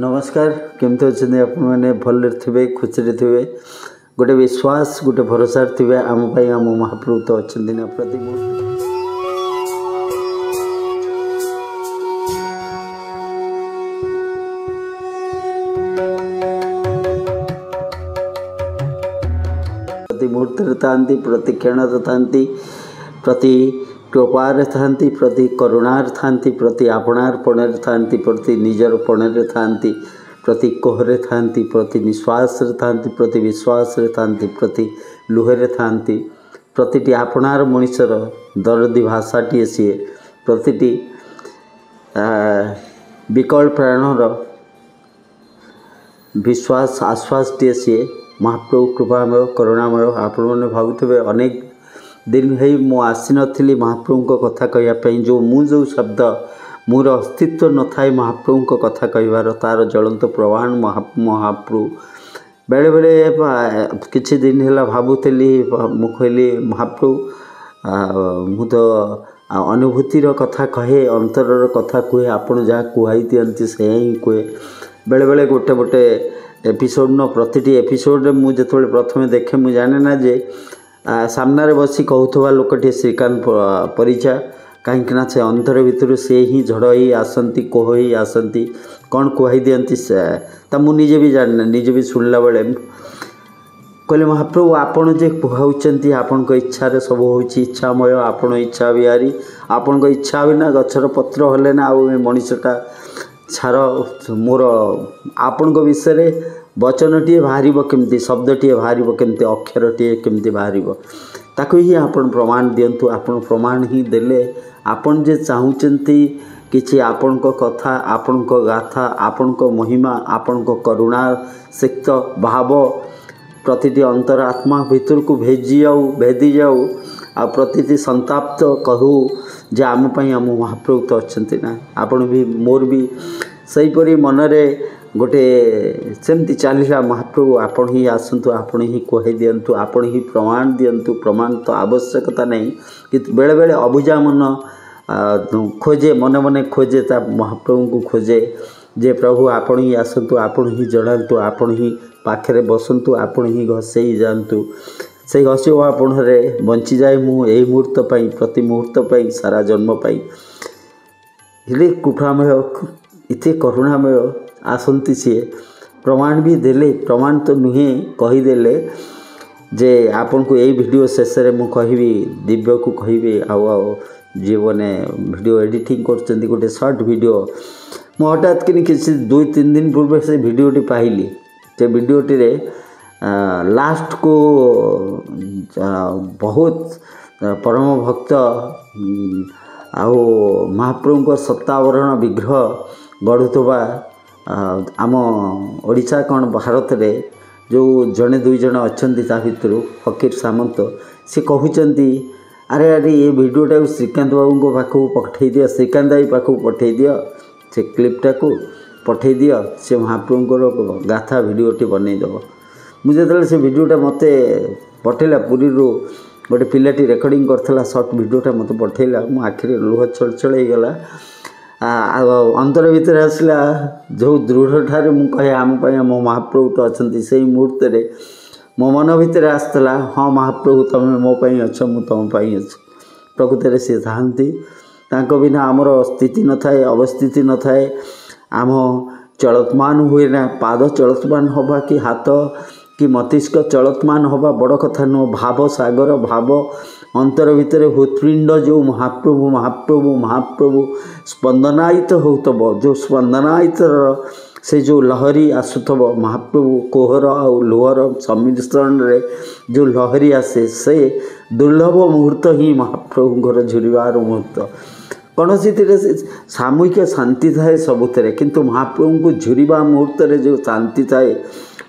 नमस्कार केमती अच्छे आपने भल थे खुशी थे गोटे विश्वास गोटे भरोसा थे आम आम महाप्रभु तो अच्छा ना प्रति मुहूर्त था प्रति क्षण था प्रति कृपार था प्रति करुणार था प्रति आपणार्पण था प्रति निजरपण था प्रति कोहरे था प्रति निश्वास था प्रति विश्वास था प्रति लुहरे था प्रति आपणार मनुष्यर दरदी भाषाटी सी प्रति विकल प्राणर विश्वास आश्वास टी सी महाप्रभु कृपामय करुणामय आपण मैंने भावुवे अनेक दिन है मु आसी नी महाप्रभु को कथा कहवाई जो जो शब्द मोर अस्तित्व न थाए महाप्रभु को कथा कहवार तार ज्वलंत प्रमाण महाप्रभु बेले बेले किछि दिन है भावुली मु कहली महाप्रभु मु तो अनुभूतिर कथा कहे अंतरर कथा कहे आपड़ जहाँ कहई दिखती से ही कहे बेले बेले गोटे गोटे एपिसोड न प्रति एपिसोड मुझे प्रथम देखे मुझे जाने ना जे सामने बसी कहूवा लोकटे श्रीकांत परिचा कहीं से अंतर भितर से ही झड़ ही आसती कोह ही आसती कौन कहई दिखती मुझे भी जाने निजे भी शुणला बेले कहले महाप्रभु आपण जे कहते आपण इच्छा सब हो इच्छामय आपण इच्छा बिहारी आपण इच्छा बिना गचर पत्र हले ना मनीषटा छार मोर आपण विषय वचन टी बाहर केमती शब्द टी बाहर केमती अक्षर टी केमती बाहर ताकू ही आपण प्रमाण दिंतु आपण प्रमाण ही देले आपण जे चाहूचंती किछि आपण को कथा आपण को गाथा आपण को महिमा आपण को करुणा सिक्त भाव प्रतिटी अंतरात्मा भीतर को भेदी जाऊ आ प्रतिटी संताप्त कहू जे आम पाई आम महाप्रभु तो अच्छे ना आपण भी मोर भी सहीपरी मनरे गोटे सेमती चलला महाप्रभु आपण ही आसतु आपण ही कहि दिंतु आपण ही प्रमाण दिंतु प्रमाण तो आवश्यकता नहीं कि बेले बेले अबुझा मन खोजे मन मन खोजे ता महाप्रभु को खोजे जे प्रभु आपण ही आसतु आपण ही जड़ातु आपण ही पाखे बसतु आपण ही घसई जातु से घसीवापणे बंची जाए मु यही मुहूर्त पाई प्रति मुहूर्त पाई सारा जन्म पाई हेले कृपामय इते करुणामय आसंती सी प्रमाण भी देले प्रमाण तो नुहे कहीदेले जे आपन को यही वीडियो शेष में मुझे कहबी दिव्य को कहबी आओ जी मैंने वीडियो एडिटिंग कर गोटे सर्ट वीडियो मु हठात कि किसी 2-3 दिन पूर्व से वीडियोटी पाइली से वीडियोटी रे लास्ट को बहुत परम भक्त आओ महाप्रभु को सत्तावरण विग्रह गढ़ुवा आम ओडिशा कौन भारत रे जो जड़े 2 जन अच्छा भितर फकीर सामंत से कहते अरे अरे ये वीडियोटा श्रीकांत बाबू को पाखक पठे दिया श्रीकांत भाई पाखक पठे दिया से क्लिपटा को पठे दिया से महाप्रभु गाथा वीडियोटी बनईदेव मुझे से वीडियोटा मत पठेला पुरी गोटे पिलाटी रेकर्डिंग करथिला शॉर्ट वीडियोटा मत पठेला मो आखिरे लुह छलछल हो गला अंतर भितर आसला जो दृढ़ ठारे मु कहे आम आम महाप्रभु तो अच्छा से मुहूर्त रे मो मन भितर आसला हाँ महाप्रभु तुम मो पाई अछ मु तुम पाई अच्छे प्रकृत सी था बिना आमर स्थिति न थाए अवस्थिति न थाए आम चलतमान हुए ना पाद चलतमान हवा कि हाथ कि मस्तिष्क चलतमान हवा बड़ कथा नुह भाव सागर भाव अंतर भितर हृत्पिंड जो महाप्रभु महाप्रभु महाप्रभु स्पंदनायित होतब जो स्पंदनायित से जो लहरी आसुथब महाप्रभु कोहर और लुहर सम्मिश्रण रे जो लहरी आसे से दुर्लभ मुहूर्त ही महाप्रभुଙ୍କର झुरिवार मुहूर्त कौन सी सामूहिक शांति थाए सबुथे किंतु महाप्रभु को झुरिबा मुहूर्त रे जो शांति थाए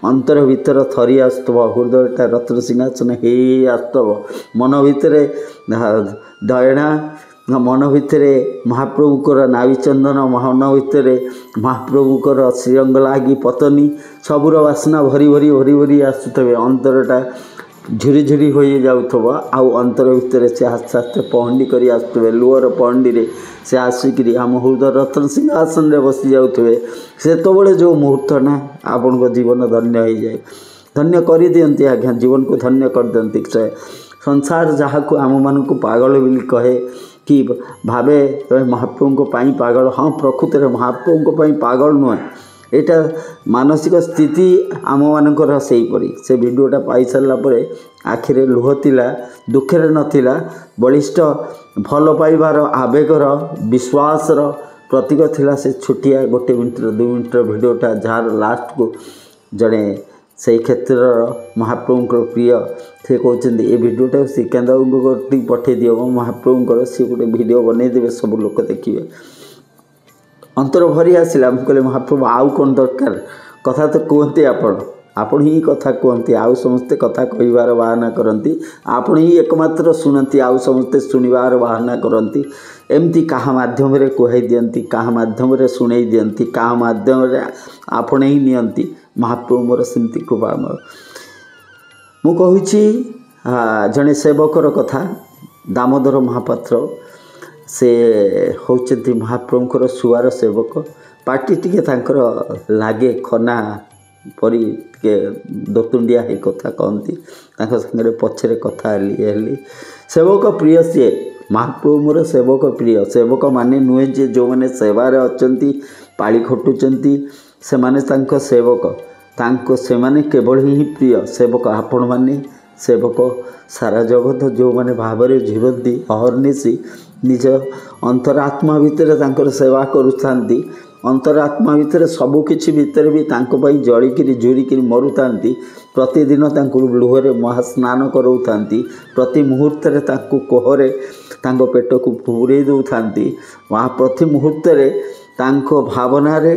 अंतर भितर थरी आसुव हृदयटा रत्न सिंहासन हे आसुव मन भितर दयना मन भितर महाप्रभुकर नाविचंदन मन भितर महाप्रभुकर श्रीरंग लागी पतनी सबुर बासना भरी भरी भरी भरी आसुवे अंतरटा ଝୁରି ଝୁରି ହୋଇ ଯାଉଥିବ ଆଉ ଅନ୍ତର ଭିତରେ ସେ ଆସ୍ତେ ଆସ୍ତେ ପହଣ୍ଡି କରି ଆସୁଥିବେ। ଲୁହର ପହଣ୍ଡିରେ ସେ ଆସିକିରି ଆମ ହୃଦୟ ରତ୍ନ ସିଂହାସନରେ ବସି ଯାଉଥିବେ। ସେତେବେଳେ ଯେଉଁ ମୁହୂର୍ତ୍ତ ନା ଆପଣଙ୍କ ଜୀବନ ଧନ୍ୟ ହୋଇଯାଏ। ଧନ୍ୟ କରିଦିଅନ୍ତି ଆଜ୍ଞା, ଜୀବନକୁ ଧନ୍ୟ କରିଦିଅନ୍ତି। ସେ ସଂସାର ଯାହାକୁ ଆମମାନଙ୍କୁ ପାଗଳ ବୋଲି କହେ କି ଭାବେ ମହାପ୍ରଭୁଙ୍କ ପାଇଁ ପାଗଳ, ହଁ ପ୍ରକୃତରେ ମହାପ୍ରଭୁଙ୍କ ପାଇଁ ପାଗଳ ନୁହେଁ, ଏଇଟା ମାନସିକ ସ୍ଥିତି ଆମମାନଙ୍କର ସେହିପରି। ସେ ଭିଡ଼ିଓଟା ପାଇସାରିଲା ପରେ ଆଖିରେ ଲୁହ ଥିଲା, ଦୁଃଖରେ ନଥିଲା, ବଳିଷ୍ଠ ଭଲ ପାଇବାର ଆବେଗର ବିଶ୍ୱାସର ପ୍ରତୀକ ଥିଲା ସେ ଛୋଟିଆ 1 ମିନିଟ୍ର 2 ମିନିଟ୍ର ଭିଡ଼ିଓଟା, ଯାହାର ଲାଷ୍ଟକୁ ଜଣେ ସେହି କ୍ଷେତ୍ରର ମହାପ୍ରଭୁଙ୍କର ପ୍ରିୟ ସେ କହୁଛନ୍ତି ଏ ଭିଡ଼ିଓଟା ଶ୍ରୀକାନ୍ତ ବାବୁଙ୍କ କତିକି ପଠାଇ ଦିଅ, ମୋ ମହାପ୍ରଭୁଙ୍କର ସିଏ ଗୋଟେ ଭିଡ଼ିଓ ବନେଇଦେବେ, ସବୁ ଲୋକ ଦେଖିବେ। ଅନ୍ତର ଭରି ଆସିଲା। ମୁଁ କହିଲି ମହାପ୍ରଭୁ ଆଉ କ'ଣ ଦରକାର, କଥା ତ କୁହନ୍ତି ଆପଣ ହିଁ କଥା କୁହନ୍ତି, ଆଉ ସମସ୍ତେ କଥା କହିବାର ବାହାନା କରନ୍ତି, ଆପଣ ହିଁ ଏକମାତ୍ର ଶୁଣନ୍ତି, ଆଉ ସମସ୍ତେ ଶୁଣିବାର ବାହାନା କରନ୍ତି। ଏମିତି କାହା ମାଧ୍ୟମରେ କୁହାଇ ଦିଅନ୍ତି, କାହା ମାଧ୍ୟମରେ ଶୁଣେଇ ଦିଅନ୍ତି, କାହା ମାଧ୍ୟମରେ ଆପଣେଇ ନିଅନ୍ତି। ମହାପ୍ରଭୁ ମୋର ସେମିତି କୃପାମୟ। ମୁଁ କହୁଛି ଜଣେ ସେବକର କଥା, ଦାମୋଦର ମହାପାତ୍ର। ସେ ହେଉଛନ୍ତି ମହାପ୍ରଭୁଙ୍କର ସୁଆର ସେବକ। ପାଟି ଟିକେ ତାଙ୍କର ଲାଗେ ଖନା ପରି, ଟିକେ ଦୋତୁଣ୍ଡିଆ ହେଇ କଥା କହନ୍ତି। ତାଙ୍କ ସାଙ୍ଗରେ ପଛରେ କଥା ହେଲି। ସେବକ ପ୍ରିୟ ସିଏ, ମହାପ୍ରଭୁ ମୋର ସେବକ ପ୍ରିୟ। ସେବକ ମାନେ ନୁହେଁ ଯେ ଯେଉଁମାନେ ସେବାରେ ଅଛନ୍ତି, ପାଳି ଖଟୁଛନ୍ତି, ସେମାନେ ତାଙ୍କ ସେବକ। ସେମାନେ କେବଳ ହିଁ ପ୍ରିୟ ସେବକ। ଆପଣମାନେ ସେବକ, ସାରା ଜଗତ ଯେଉଁମାନେ ଭାବରେ ଝୁରନ୍ତି ଅହର୍ନିଶି, ନିଜ ଅନ୍ତରାତ୍ମା ଭିତରେ ତାଙ୍କର ସେବା କରୁଥାନ୍ତି, ଅନ୍ତରାତ୍ମା ଭିତରେ ସବୁକିଛି ଭିତରେ ବି ତାଙ୍କ ପାଇଁ ଜଳିକିରି ଝୁରିକିରି ମରୁଥାନ୍ତି। ପ୍ରତିଦିନ ତାଙ୍କୁ ଲୁହରେ ମହାସ୍ନାନ କରାଉଥାନ୍ତି, ପ୍ରତି ମୁହୂର୍ତ୍ତରେ ତାଙ୍କୁ କୋହରେ ତାଙ୍କ ପେଟକୁ ପୂରେଇ ଦେଉଥାନ୍ତି, ପ୍ରତି ମୁହୂର୍ତ୍ତରେ ତାଙ୍କ ଭାବନାରେ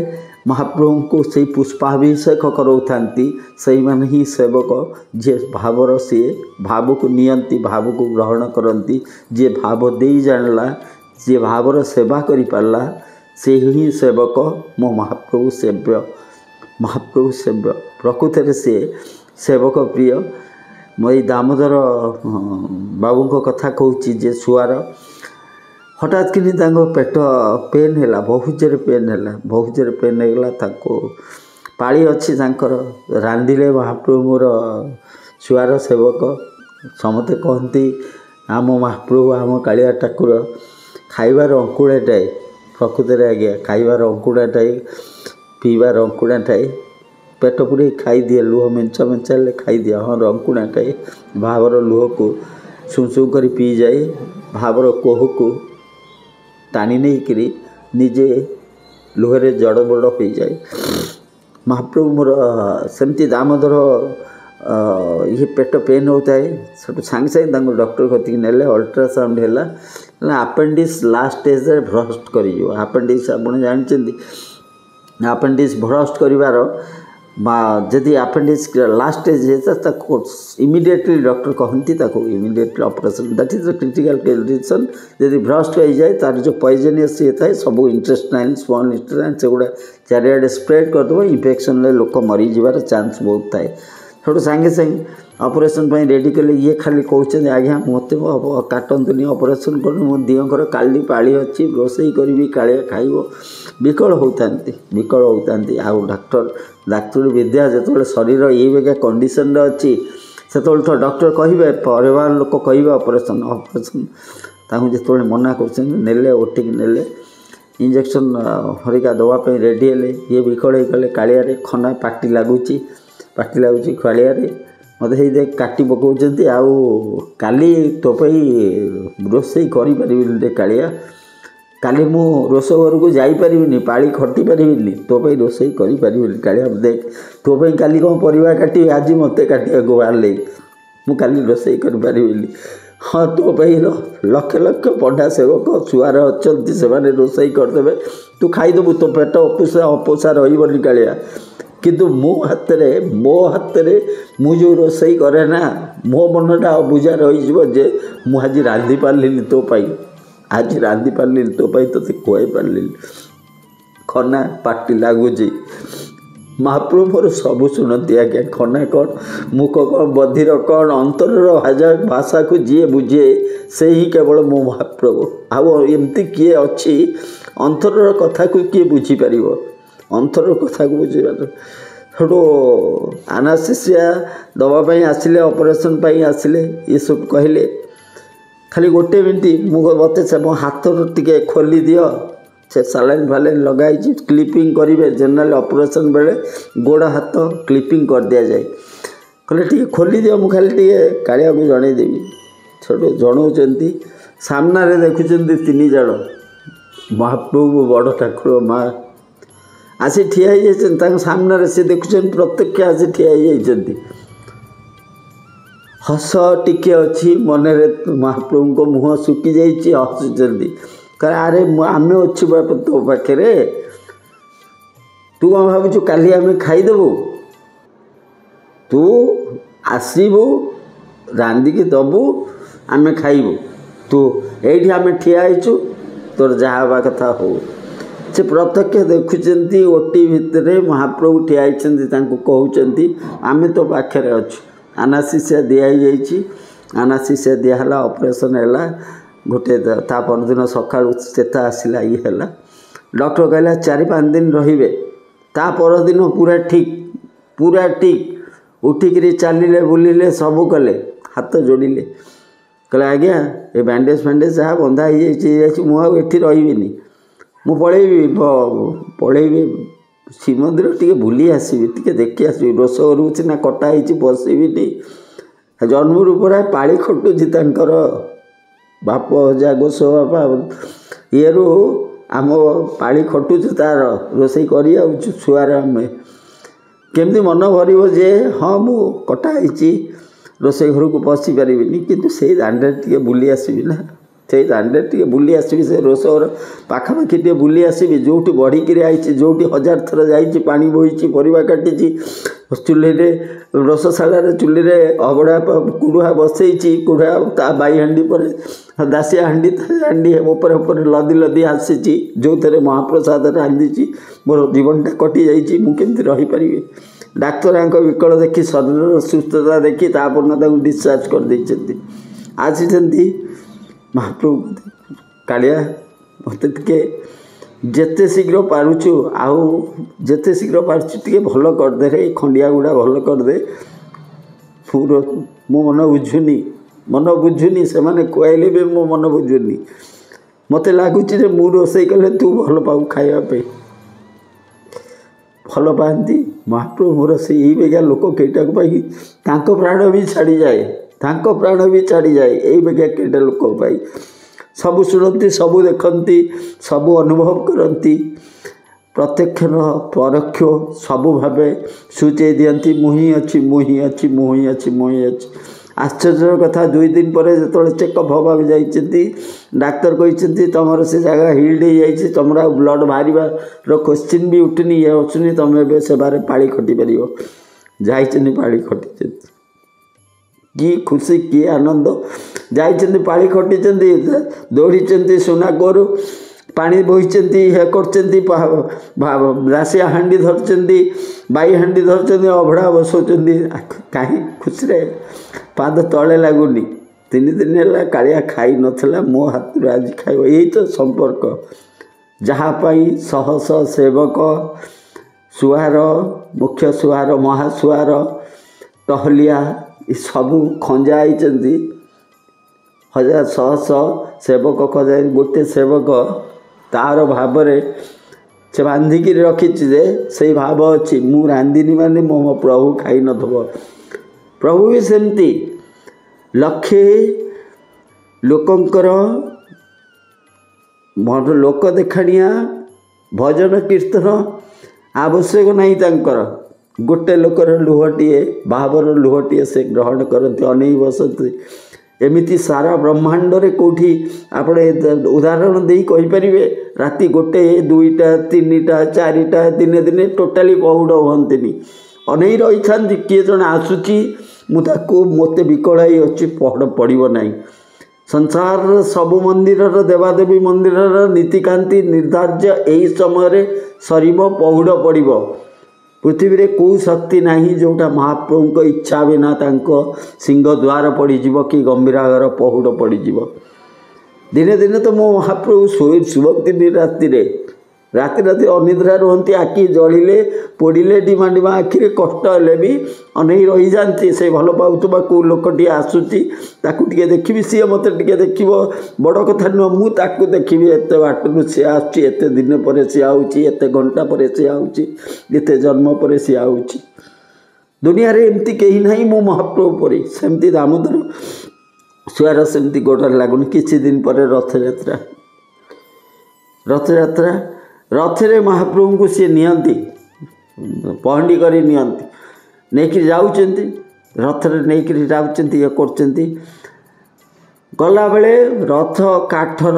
ମହାପ୍ରଭୁଙ୍କୁ ସେଇ ପୁଷ୍ପାଭିଷେକ କରାଉଥାନ୍ତି। ସେଇମାନେ ହିଁ ସେବକ, ଯିଏ ଭାବର ସିଏ ଭାବକୁ ନିଅନ୍ତି, ଭାବକୁ ଗ୍ରହଣ କରନ୍ତି। ଯିଏ ଭାବ ଦେଇ ଜାଣିଲା, ଯିଏ ଭାବର ସେବା କରିପାରିଲା, ସେ ହିଁ ସେବକ। ମୋ ମହାପ୍ରଭୁ ସେବ୍ୟ, ମହାପ୍ରଭୁ ସେବ୍ୟ। ପ୍ରକୃତରେ ସିଏ ସେବକ ପ୍ରିୟ। ମୁଁ ଏଇ ଦାମୋଦର ବାବୁଙ୍କ କଥା କହୁଛି ଯେ ସୁଆର, ହଠାତ୍ କିନି ତାଙ୍କ ପେଟ ପେନ୍ ହେଲା, ବହୁତ ଜୋରେ ପେନ୍ ହେଲା, ବହୁତ ଜୋରେ ପେନ୍ ହେଇଗଲା। ତାଙ୍କୁ ପାଳି ଅଛି ତାଙ୍କର, ରାନ୍ଧିଲେ ମହାପ୍ରଭୁ ମୋର ସୁଆର ସେବକ। ସମସ୍ତେ କହନ୍ତି ଆମ ମହାପ୍ରଭୁ, ଆମ କାଳିଆ ଠାକୁର ଖାଇବାର ଅଙ୍କୁଳାଟାଏ, ପ୍ରକୃତରେ ଆଜ୍ଞା ଖାଇବାର ଅଙ୍କୁଳାଟାଏ, ପିଇବାର ଅଙ୍କୁଳାଟାଏ, ପେଟ ପୁରେଇ ଖାଇଦିଏ, ଲୁହ ମେଞ୍ଚା ମେଞ୍ଚା ହେଲେ ଖାଇଦିଏ, ହଁ ରଙ୍କୁଣାଟାଏ। ଭାବର ଲୁହକୁ ସୁଁ କରି ପିଇଯାଏ, ଭାବର କୋହକୁ ଟାଣି ନେଇକିରି ନିଜେ ଲୁହରେ ଜଡ଼ବଡ଼ ହୋଇଯାଏ। ମହାପ୍ରଭୁ ମୋର ସେମିତି ଦାମୋଦର ଇଏ ପେଟ ପେନ୍ ହେଉଥାଏ। ସେଠୁ ସାଙ୍ଗେ ସାଙ୍ଗେ ତାଙ୍କୁ ଡକ୍ଟର କତିକି ନେଲେ, ଅଲ୍ଟ୍ରାସାଉଣ୍ଡ ହେଲା, ଆପେଣ୍ଡିକ୍ସ ଲାଷ୍ଟ ଷ୍ଟେଜ୍ରେ ଭ୍ରଷ୍ଟ କରିଯିବ। ଆପେଣ୍ଡିକ୍ସ ଆପଣ ଜାଣିଛନ୍ତି, ଆପେଣ୍ଡିକ୍ସ ଭ୍ରଷ୍ଟ କରିବାର ଯଦି ଆପେଣ୍ଡିକ୍ସ ଲାଷ୍ଟ ଷ୍ଟେଜ୍ ହେଇଥାଏ ତାକୁ ଇମିଡ଼ିଏଟଲି ଡକ୍ଟର କହନ୍ତି ତାକୁ immediately operation, that is the critical condition. ଯଦି ଭ୍ରଷ୍ଟ ହେଇଯାଏ ତାର ଯେଉଁ ପଏଜନିୟସ୍ ଇଏ ଥାଏ ସବୁ ଇଣ୍ଟେଷ୍ଟାଇନ୍, ସ୍ମଲ୍ ଇଣ୍ଟେଷ୍ଟାଇନ୍, ସେଗୁଡ଼ା ଚାରିଆଡ଼େ ସ୍ପ୍ରେଡ୍ କରିଦେବ, ଇନଫେକ୍ସନ୍ରେ ଲୋକ ମରିଯିବାର ଚାନ୍ସ ବହୁତ ଥାଏ। ସେଠୁ ସାଙ୍ଗେ ସାଙ୍ଗେ ଅପରେସନ୍ ପାଇଁ ରେଡ଼ି କଲେ। ଇଏ ଖାଲି କହୁଛନ୍ତି ଆଜ୍ଞା ମୋତେ କାଟନ୍ତୁନି, ଅପରେସନ୍ କରୁନି, ମୋ ଦିଅଙ୍କର କାଲି ପାଳି ଅଛି, ରୋଷେଇ କରିବି, କାଳିଆ ଖାଇବ, ବିକଳ ହେଉଥାନ୍ତି। ଆଉ ଡାକ୍ତରୀ ବିଦ୍ୟା ଯେତେବେଳେ ଶରୀର ଏଇଭଳିଆ କଣ୍ଡିସନ୍ରେ ଅଛି, ସେତେବେଳେ ତ ଡକ୍ଟର କହିବେ, ପରିବାର ଲୋକ କହିବେ ଅପରେସନ୍। ତାଙ୍କୁ ଯେତେବେଳେ ମନା କରୁଛନ୍ତି, ନେଲେ ଓଟିକି ନେଲେ, ଇଞ୍ଜେକ୍ସନ୍ ହରିକା ଦେବା ପାଇଁ ରେଡ଼ି ହେଲେ। ଇଏ ବିକଳ ହେଇଗଲେ କାଳିଆରେ, ଖନା ପାଟି ଲାଗୁଛି କାଳିଆରେ, ମୋତେ ସେଇଥିପାଇଁ କାଟି ପକାଉଛନ୍ତି। ଆଉ କାଲି ତୋ ପାଇଁ ରୋଷେଇ କରିପାରିବିନି ରେ କାଳିଆ, କାଲି ମୁଁ ରୋଷେଇ ଘରକୁ ଯାଇପାରିବିନି, ପାଳି ଖଟି ପାରିବିନି, ତୋ ପାଇଁ ରୋଷେଇ କରିପାରିବିନି କାଳିଆ। ଦେଖ ତୋ ପାଇଁ କାଲି କ'ଣ ପରିବା କାଟିବି, ଆଜି ମୋତେ କାଟିବାକୁ ବାହାରିଲେ, ମୁଁ କାଲି ରୋଷେଇ କରିପାରିବିନି। ହଁ ତୋ ପାଇଁ ଲକ୍ଷ ଲକ୍ଷ ପଣ୍ଡା ସେବକ ଛୁଆର ଅଛନ୍ତି, ସେମାନେ ରୋଷେଇ କରିଦେବେ, ତୁ ଖାଇଦେବୁ, ତୋ ପେଟ ଅପୋଷା ରହିବନି କାଳିଆ। କିନ୍ତୁ ମୋ ହାତରେ ମୁଁ ଯେଉଁ ରୋଷେଇ କରେ ନା, ମୋ ମନଟା ଅବୁଝା ରହିଯିବ ଯେ ମୁଁ ଆଜି ରାନ୍ଧି ପାରିଲିନି ତୋ ପାଇଁ, ତୋତେ ଖୁଆଇ ପାରିଲିନି। ଖନା ପାଟି ଲାଗୁଛି, महाप्रभु मोर सब शुणती आज्ञा खना कौन मुख कौन बधिर कौन अंतर भाषा को जी बुझे से ही केवल मो महाप्रभु आमती किए अच्छी अंतर कथा को किए बुझीपर अंतर कथा को बुझीपार सेठू आनास्थेसिया दवाई आसिले ऑपरेशन आसिले ये सब कहले खाली गोटे मिनट मत मो हाथ टे खोली दियो से सालाइन फालाइन लगाई क्लिपिंग करेंगे जनरल ऑपरेशन बेले गोड़ हाथ क्लिपिंग कर दि जाए कहले टी खोली दियो मुझे खाली टी कालिया को जनईदेवी छोट जनाऊँच सामना देखुं तीन जन महाप्रभु बड़ ठाकुर माँ आसी ठिया सामने से देखुं प्रत्यक्ष आसी ठिया हस टिके अच्छी मनरे महाप्रभु को मुँह सुखी जाइए हसुच्च अरे आम अच्छु बाप तो पाखे तू कौन भावु काली आम खाईदेबू तू आसबू रांधिकी दबू आम खाइबू तू ये आम ठिया तोर जहाँ हवा कथा हो से प्रत्यक्ष देखुं ओटी भितर महाप्रभु ठिया कहते आम तो पाखे अच्छु आनास्थेसिया दिखाई आनास्थेसिया दिहला ऑपरेशन है गोटे ता परदिन सका चेता आसला ये है डॉक्टर कहला 4-5 दिन रे ता परदिन पूरा ठीक उठिक चलिले बुलिले सबू कले हाथ जोड़िले कहले आज्ञा ये बैंडेज फैंडेज जहाँ बंधा मुझे रही मु पलैबी श्रीमंदिर टे बुली आसबि टे देखी आसबि रोष घर ना कटा बसबी जन्मरू पूरा पाड़ी खटुची बाप जा गोस बापा ये आम पाड़ी खटुचु तार रोसई कर छुआर आम केमती मन भर जे हाँ मु कटाई रोसई घर को पशि पारि कि से दांडे टे बुली आसबि ना से दांडे टे बुली आसबि से रोष घर पाखापाखि टे बुली आसबि जो बढ़िकी आई जो 1000 थर जा पानी बोही परिवा काटी चूल्हे रसशाला चूल्हे अबड़ा कुड़ुआ बसई कुड़ुआ ता बाई हांडी पर दासिया हांडी हांडी उपर लदी लदी आसी जो थे महाप्रसाद रांधि मोर जीवनटा कटि जाइए मुझे रहीपरि डाक्तर विकल देखी शरीर सुस्थता देखी तापर डिस्चार्ज कर देते आसी महाप्रभु कालिया मत जेते शीघ्र पारुचु आउ जेते शीघ्र पारुचु टे भल करदे रे खंडिया गुड़ा भल करदे मो मन बुझुनी से माने कहले भी मो मन बुझुनी मत लगुच मु रोसई कले तू भल पाऊ खाइबा भल पाती महाप्रभु मोर से यही बेगा लोक कईटा प्राण भी छाड़ी जाए यही बेगा कईटा लोक पाई सबू शुणती सबू देखती सबू अनुभव करती प्रत्यक्ष परोक्ष सबू भाव सूचे दियंती मुही अच्छी आश्चर्य कथा 2 दिन पर जो चेकअप हवा जाइए डाक्तर कहते तुम से जगह हिल्ड हो जाए तुम ब्लड बाहर क्वेश्चन भी उठुनी ये आसुनी तुम ए सेवार पाड़ी खटी पार जाइए पाड़ी खटी कि खुशी कि आनंद जाइए पाड़ी खटी दौड़ी सुना गोरु पानी बोही हे राशिया हांडी धरती बाई हांडी धरती अभड़ा बसौं कहीं खुशी पाद तले लगुनि 3 दिन है कालिया खाई नथला मो हाथ आज खाइब यही तो संपर्क जहाँपाई शह शह सेवक सुहार मुख्य सुहार महासुहार टहलिया सबू खंजाई 1000 सेवक खजा गोटे सेवक तार भाव से बांधिक रखी से भाव अच्छी मु रांधिनी माने मो प्रभु खाई नथब प्रभु भी सेमती लक्षे लोकंकर लोक देखाणिया भजन कीर्तन आवश्यक नहीं तांकर गोटे लोकर लुहटीए भावर लुहटीए से ग्रहण करते अनेक बसते एमिति सारा ब्रह्मांड रे कोठी आपणे उदाहरण देई कहि परिबे राति गोटे 2टा 3टा 4टा दिने दिने टोटाली बहुड़ हंतनी अनेई रही थांती किए जन आसुची मुझे मत विकलाई अच्छी पढ़ पड़ो ना संसार सबु मंदिर देवादेवी मंदिर नीतिकांति निर्धार्य यही समय सरीब पहुड़ पड़ो पृथ्वी रे को शक्ति नहीं जोटा महाप्रभु इच्छा बिना सिंह द्वार पड़ीज कि गंभीरागर पहुड़ पड़ीज। दिने दिने तो मो महाप्रभु शुभक्ति राति राति अनिद्रा रुहति आखि जलिले पोड़े डिमा डिमा आखिरे कष्ट हेले भी अनेई रही जाती से भल पाउथबा को लोकटी आसुची ताकू टिके देखिबी सी मते टिके देखिबो बड़ कथा नुह मु ताकू देखिबी एते बाटरू सी आउची एते दिन पर सी आउची एते घंटा पर सी आउची एते जन्म पर सी आउची। दुनिया रे एमती कहीं नहीं मो महाप्रभु परी सेमती दामोदर सुआर सेमती गोडर लागुनी। किछि दिन पर रथयात्रा रथरे महाप्रभु को सी नियंती पहंडी करी नियंती नेकी जाउचंती रथरे नेकी जाउचंती ये करचंती। गला बेले रथ काठर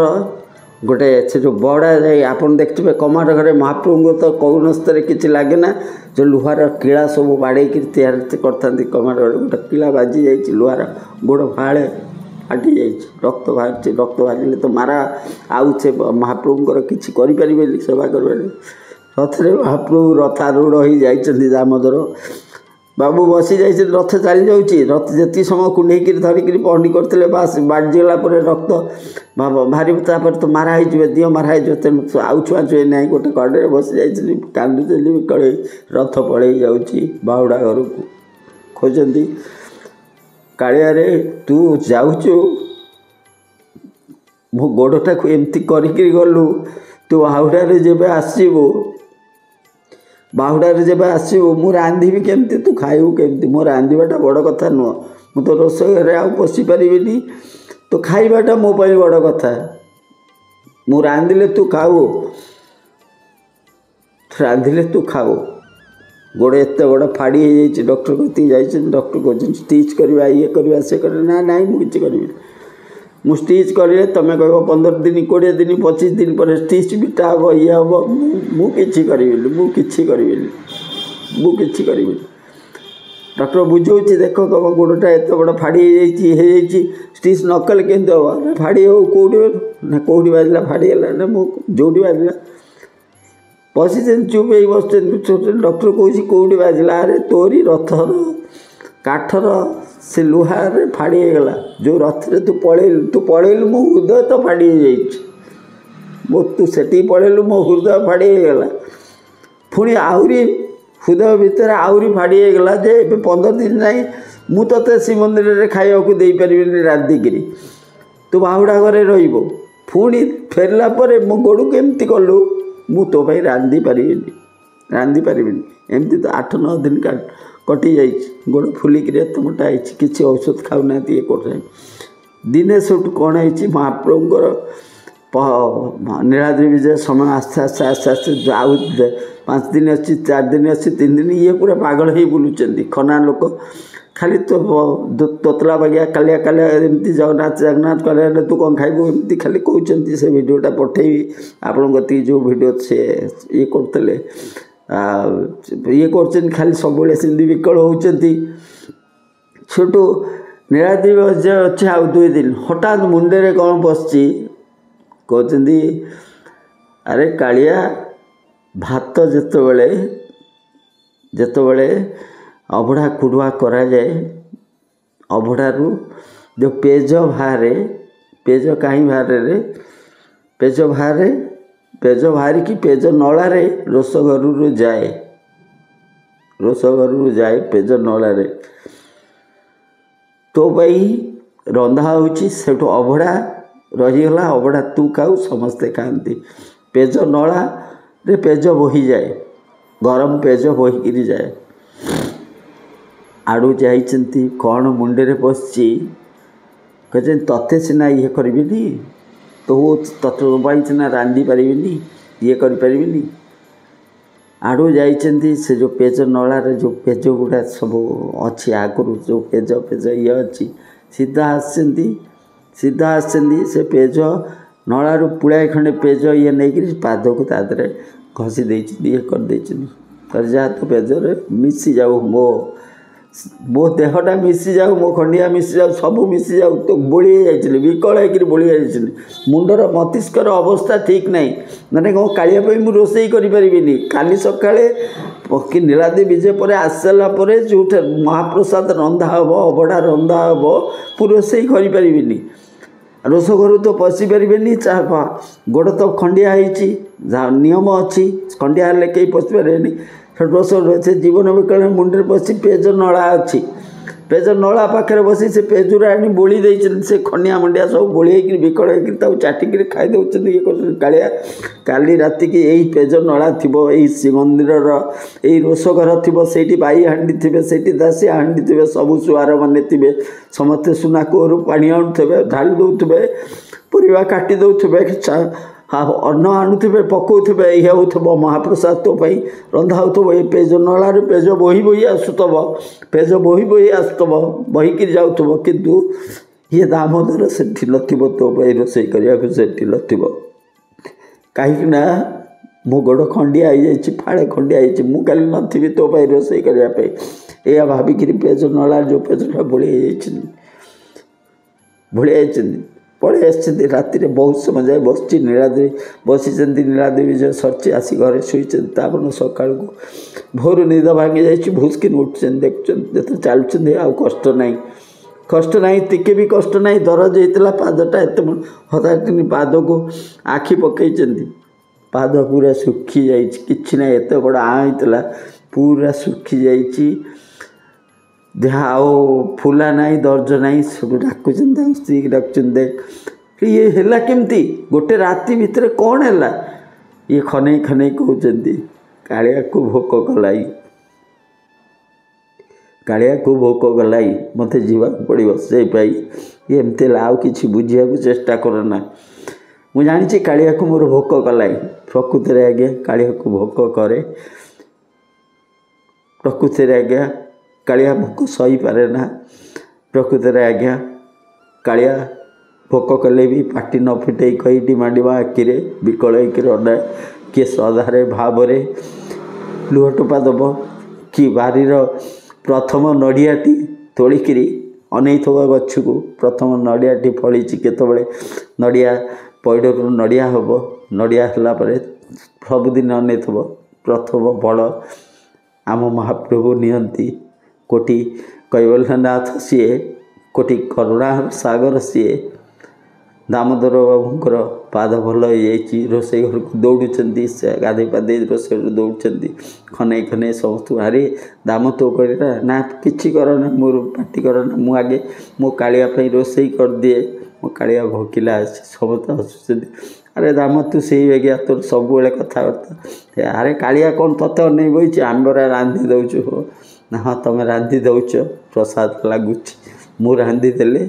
गोटे से जो बड़ा जाए आपन देखिए कमाट घरे महाप्रभु तो कौन स्तर किसी लगे ना जो लुहार किला सब बाड़े तैयार करते कमाट घरे गोटे किला बाजी जाइए लुहार गोड़ फाड़े फाटी रक्त बाहर रक्त बाजिले तो मारा आउ से महाप्रभुंर किसी करें सेवा कर रथरे महाप्रभु रथारूढ़ हो जाइए दामोदर बाबू बसी जाइए रथ चली जाऊँगी रथ जी समय कुंडेक धरिकी पहंडी करते बास बाजिगला रक्त भारी तापर तो मारा हो दिह मारा हो तेणु आउ छुआ छुए ना गोटे कड़े बसी जाइए कांदुचली कड़े रथ पड़े जाऊँगी बाहुड़ा घर को खोजती कालिया रे तू जाऊचु मो गोड़टा को एमती करिकी गलु तू बाहुड़े जेबे आसबू बाहुड़े जेबे आसबू मु रांधिबी केमती तू खाइबू केमती मो रांधिबाटा बड़ कथा नुह मु तो रोषेई घरे आ पशि पारिबिनी तो खाइबाटा मो पाई बड़ कथा मु रांधिले तू खाऊ रांधिले तू खाऊ गोड़े एत बड़ फाड़ी हो डॉक्टर को जाइए डॉक्टर कहते स्टिच करवा ये करवा से कर ना ना मुझे करी मु स्टिच करे तुम कह 15 दिन 20 दिन 25 दिन पर स्टिच बिटा हम ये हम मुझे करी डॉक्टर बुझे देख तुम गोड़टा एत बड़ फाड़ी हो स्टिच नकले केमती हम फाड़ी हो कौटी ना कौटी बाजला फाड़ीगला ना जोटी बाजला बसी चुप ही बस डॉक्टर कौन कौटी बाजला अरे तोरी रथर काठर से लुहार फाड़ी गला जो रथरे तू पलैलु मो हृदय तो फाड़ी मो तू से पलैलु मो हृदय फाड़ी गला पुणी आहरी हृदय भितर आहरी फाड़ी गला जे 15 दिन नहीं मु ते श्रीमंदिर में खाया को दे पारि रांधिकी तू बाहुड़ा घरे रही पुणी फेरला मो गोड़ केमती कलु मु तो भाई रांधि पारिबिनी एमती तो 8-9 दिन कटि जाइए गोड़ फुलिक एत मोटा किसी औषध खाऊना ये कर दिने सब कौन है महाप्रभुंर नीलाद्रि विजय समय आस्ते आस्ते आस्ते आस्ते आउ 5 दिन अच्छी 4 दिन अच्छी 3 दिन ये पूरा पागल हो बुलूँ खना लोक खाली तो तोतला बागिया कालिया कालिया एमती जगन्नाथ कल्याण तू कौन खाइबू एमती खाली कहते से भिडियोटा पठेबी आपण गति जो भिडियो से ये करते ये कर खाली सब सिंधी विकल होती छोटू नीलाद्रि विजय अच्छे आ 2 दिन हठात मुंडे कौन बसची कहते अरे कालिया भात जेतबेले अभड़ा कुड़ुआ करा जाए अभड़ारू जो पेज बाहर पेज कहीं बाहर पेज बाहरिकी पेज नलारे रोष घर जाए पेज नलारे तो भाई रंधा होची सेठू अभड़ा रहीगला अभड़ा तू खाऊ समस्ते खाती पेज नला रे पेज बोही जाए गरम पेज बोहीकि जाए आड़ू जाइंट कौन मुंडे पशि कहते तते सीना ये करी तो तत्पाई सीना रांधि पारि ये करी आड़ू जाइंट से जो पेज नलार जो पेज गुड़ा सब अच्छी आगु जो पेज ये अच्छी सीधा आसती से पेज नलारू पुड़ाए खंडे पेज ये नहीं पाद को तादे घसी ये कर जहाँ तो पेजरे मिसी जाऊ मो देहटा मिसी जाऊ मो खंडिया मिसी जाऊ सब मिसी जाऊ तो बोली जाइए विकल होकर बोली जाइए मुंडर मस्तिष्कर अवस्था ठीक नहीं मैंने कौन कालिया मुझे रोषे करें काली सकाଳେ कि नीलाद्रि विजय पर आसला जो महाप्रसाद रंधा हम अबड़ा रंधा हम पु रोसई करें रोष घर तो पशि पारे चाह गोड़ तो खंडिया नियम अच्छी खंडिया हेल्ले कहीं पशि पारे रोष से जीवन विकल मुंडे बसी पेज नला अच्छी पेज नला पाखे बसी से पेजुरा आनी बोली से खनिया मंडिया सब बोली विकल हो चाटिक खाई दौरान ये कालिया काली राति की यही पेज नला थी यही श्रीमंदिर यही रोष घर थी से बाई हांडी थे से दासी हांडी थे सब सुआर मैंने थे समस्ते सुना कूहर पानी आणुवे ढाली दौरे परिवा काटी दौरे अन्न आणुवे पकाउे ये हो महाप्रसाद तो रंधा हो ये पेज नलार पेज बोही बोही आसुव पेज बोही बोही आसुव बहीकि जाऊव किंतु ये दामोदर से नथिबो तो रोसई करने को से नथिबो कहीं मो गोड़ खंडिया फाड़े खंडिया मु काली नी तो रोसई करने यह भाविक पेज नलार जो पेजटा भूली पड़े आसी राति बहुत समय जाए बस नीलाद्रि बसी नीलाद्रि विजय सरची आसी घरे शुईन सका भोर निद भांगी जाइए भूस्किन उठुन देखुं चलुं आ कष्ट ना टिके भी कष्ट ना दरज होता पादटा एत हताटिनी पाद को आखि पकई पाद पूरा सुखी जाइए कि एत बड़ आँता पूरा सुखी जाइए देह आओ फुला नाई दर्ज नाई सब डाकुन स्त्री डाकुन देख ये है केमती गोटे राति भितर कौन है ये खनई खनई कहते कालिया को भोक गलाई कालिया को भोक गलाई मत जीवा पड़ो से ये एमती आउ कि बुझा चेष्टा करना मुझे जानी कालिया को मोर भोक गलाई प्रकृति में आज्ञा कालिया को भोक करे प्रकृति में आज्ञा कालिया भोक सही पारे ना प्रकृति में आज्ञा कालिया भोक कले भी पाटी न फिटे कही डिमाडिमा आखिरे विकल होना किए श्रद्धारे भाव लुह टोपा दब कि बारीर प्रथम नड़ियाटी तोलिकी अनैथवा गछ को प्रथम नड़ियाटी फली केतबले नड़िया पैड़ नड़िया हम नड़िया है सबुदिन अनैथव प्रथम बड़ आम महाप्रभु नियंती कोटि कैवल्यनाथ सीए कोटि करुणा सागर सीए दामोदर बाबूर पाद भल हो रोसई घर को दौड़ुंट से गाधे पाधे रोसई घर दौड़ खनई खनई समस्त भारी दाम तो कर ना कि करना मोर पार्टी करना मु आगे मो कालिया रोसई कर दिए मो कालिया भोकिला समस्त हसुँच अरे दाम तू से बेगिया तोर सब कथबार्ता अरे कालिया कौन तत्ते अनै बही आंबरा रांधि दौचु हो ना हाँ तुम रांधि दौच प्रसाद लगुच मु रांधि देले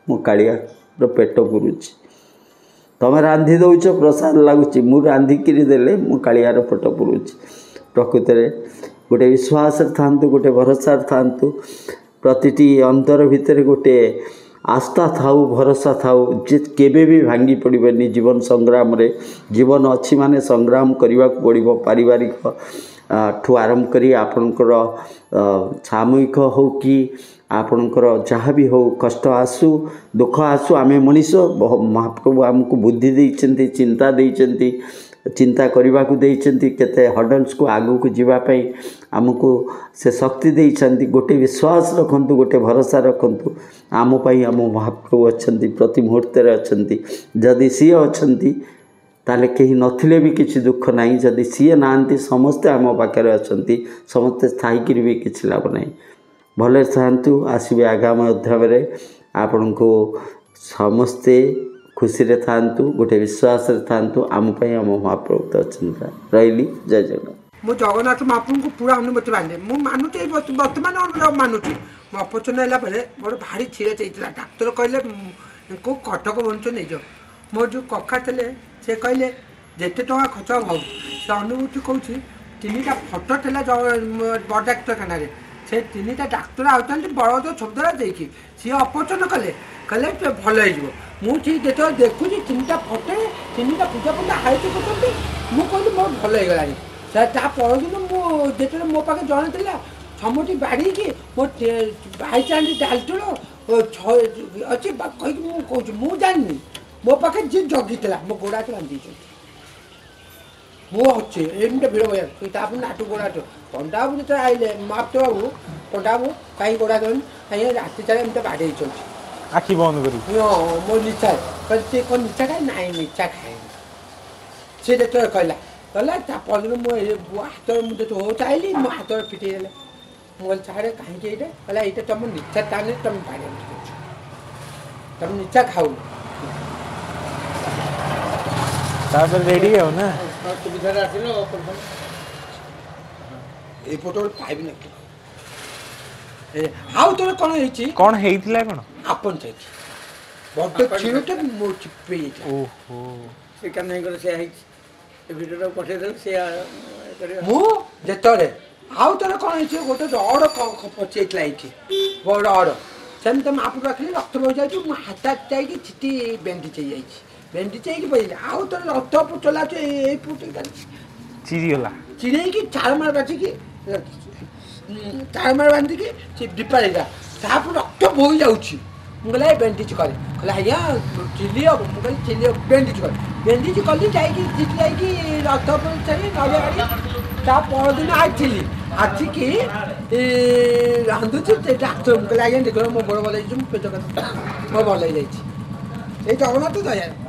मो कालिया पेट पुरुची तुम रांधि दौच प्रसाद लगुच मु रांधिकी देले मो कालियार पेट पुरुची प्रकृति में गोटे विश्वास था गोटे भरोसा था प्रतिटी अंतर भितर गोटे आस्था थाउ भरोसा थाउ जे केबे भी भांगी पड़बनी जीवन संग्राम रे जीवन अच्छी माने संग्राम करने को पड़ो पारिवारिक ठू आरंभ करी आपणकर सामूहिक हो कि आपणकर जहाँ भी हो कष्ट आसू दुख आसू आमे मनीष महाप्रभु आमको बुद्धि देइछन्ति चिंता देइछन्ति चिंता करने को देइछन्ति केते हडल्स को आगू को जीवाई आमको से शक्ति देइछन्ति गोटे विश्वास रखंतु गोटे भरोसा रखंतु आम पाई आम महाप्रभु अच्छन्ति प्रति मुहूर्त अच्छन्ति जदि सी अच्छन्ति ताले कहीं नथिले भी किसी दुख नहीं जदि सी नांती समस्ते आम पाखे अच्छन्ति समस्ते स्थायी भी किसी लाभ नहीं भले थांतु आसबे आगामी अध्याय आपण को समस्ते खुशी रे थांतु गोटे विश्वास रे थांतु आम पाई आम महाप्रभु तो अच्छा रही जय जगन्नाथ मो जगन्नाथ महाप्रभु को पूरा अनुमति माने मु मानुचे वर्तमान अनुमति मानुचे मो अपचन हैला बेले मोर भारी छिरे चैतला डाक्टर कहले को कटक बंच नै जो मोर जो कक्का थले से कहले जेते टका खर्च हो से अनुभूति कहूँ तीनटा फटो थेला बड़ डाक्तरखाना से तीनटा डाक्तर आउଛନ୍ତି बड़द शब्दरा देखी सी अपचन कले कले भल हो मुझे जो देखुची तीनटा फटे तीनटा पूजा पूजा हाइट करते मुझे मोर भल हो गलानी परदिन मुझे मो पाखे जन था समझी बाड़ी की मो बाईचांस डालचुल अच्छी कहूँ मुझे जानी मो पाखे जी जगी मो गोड़ा बांधी ମୁଁ ଅଛି ଏମିତି ଭିଡ଼ ଭଳିଆ ତୁଇ ତାପରେ ନାଟୁ ଗୋଡ଼ା ପଣ୍ଡା ବାବୁ ଯେତେବେଳେ ଆଇଲେ ମାପଟ ବାବୁ ପଣ୍ଡା ବାବୁ କାହିଁ ଗୋଡ଼ା ଦେଉନି କାହିଁ ରାତି ଚାଳେ ଏମିତି ବାଡ଼େଇଛନ୍ତି ଆଖି ବନ୍ଦ କରି ହଁ ମୋ ନିଶା ସେ କ'ଣ ନିଶା ଖାଏ ନାଇଁ ନିଶା ଖାଏନି ସେ ଯେତେବେଳେ କହିଲା ତା ପରଦିନ ମୁଁ ହାତରେ ମୁଁ ଯେତେ ହଉ ଚାହିଁଲି ମୋ ହାତରେ ଫିଟେଇ ଦେଲେ ମୁଁ କହିଲି ଛାଡ଼େ କାହିଁକି ଏଇଟା କହିଲା ଏଇଟା ତୁମ ନିଶା ତାହେଲେ ତୁମେ ବାଡ଼େଇ କରୁଛ ତୁମେ ନିଶା ଖାଉନ ତାପରେ ରେଡି ଆଉ ନା ସୁବିଧାରେ ଆସିଲ ଏଇ ଫଟୋ ପାଇବି ନା ଆଉ ତୋର କ'ଣ ହେଇଛି କ'ଣ ହେଇଥିଲା କ'ଣ ଆପଣ ଯାଇକି ବଡ଼ କ୍ଷୀରଟେ ମୋ ଚିପେଇ ଯାଇଥିଲା ଓହୋ ସେ କାନାଇଙ୍କର ସେୟା ହେଇଛି ଏ ଭିଡ଼ିଓଟାକୁ ପଠେଇଦେଲେ ସେ କରିବ ମୁଁ ଯେତେବେଳେ ଆଉ ତୋର କ'ଣ ହେଇଛି ଗୋଟେ ରଡ଼ ପଚିଯାଇଥିଲା ଏଇଠି ବଡ଼ ଅଡ଼ ସେମିତି ମାପ ରଖିଲି ରକ୍ତ ବହିଯାଉଛି ମୋ ହାତ ଯାଇକି ଛିଟି ବେଣ୍ଡିଚ୍ ହେଇଯାଇଛି ବେଣ୍ଡିଚ୍ ହେଇକି ବହିଯାଇଛି ଆଉ ତୋର ରକ୍ତ ଚଲାଉଛି ଏଇ ପୁଟି ଚିରିଗଲା ଚିରେଇକି ଚାଳମାଳ ବାଜିକି ଚାଳମାଳ ବାନ୍ଧିକି ସେ ଡିପାଳିଲା ତାପରେ ରକ୍ତ ବୋହି ଯାଉଛି ମୁଁ କହିଲି ଏ ବେଣ୍ଡିଚ୍ କରେ କହିଲେ ଆଜ୍ଞା ଚିଲି ହବ ମୁଁ କହିଲି ଚିଲି ହବ ବେଣ୍ଡିଚ୍ କରେ ବେଣ୍ଡିଚ୍ କଲି ଯାଇକି ରକ୍ତ ଛାଡ଼ି ନଡ଼ିଆ ଗାଡ଼ି ତା ପରଦିନ ଆସିଲି ଆସିକି ରାନ୍ଧୁଛି ସେ ଡାକ୍ତର ମୁଁ କହିଲି ଆଜ୍ଞା ଦେଖିଲ ମୋ ଗୋଡ଼ ଭଲ ହେଇଛି ମୁଁ ପେଟ କଥା ମୋ ଭଲ ହେଇଯାଇଛି ଏଇ ଜଗନ୍ନାଥ ଦୟାରେ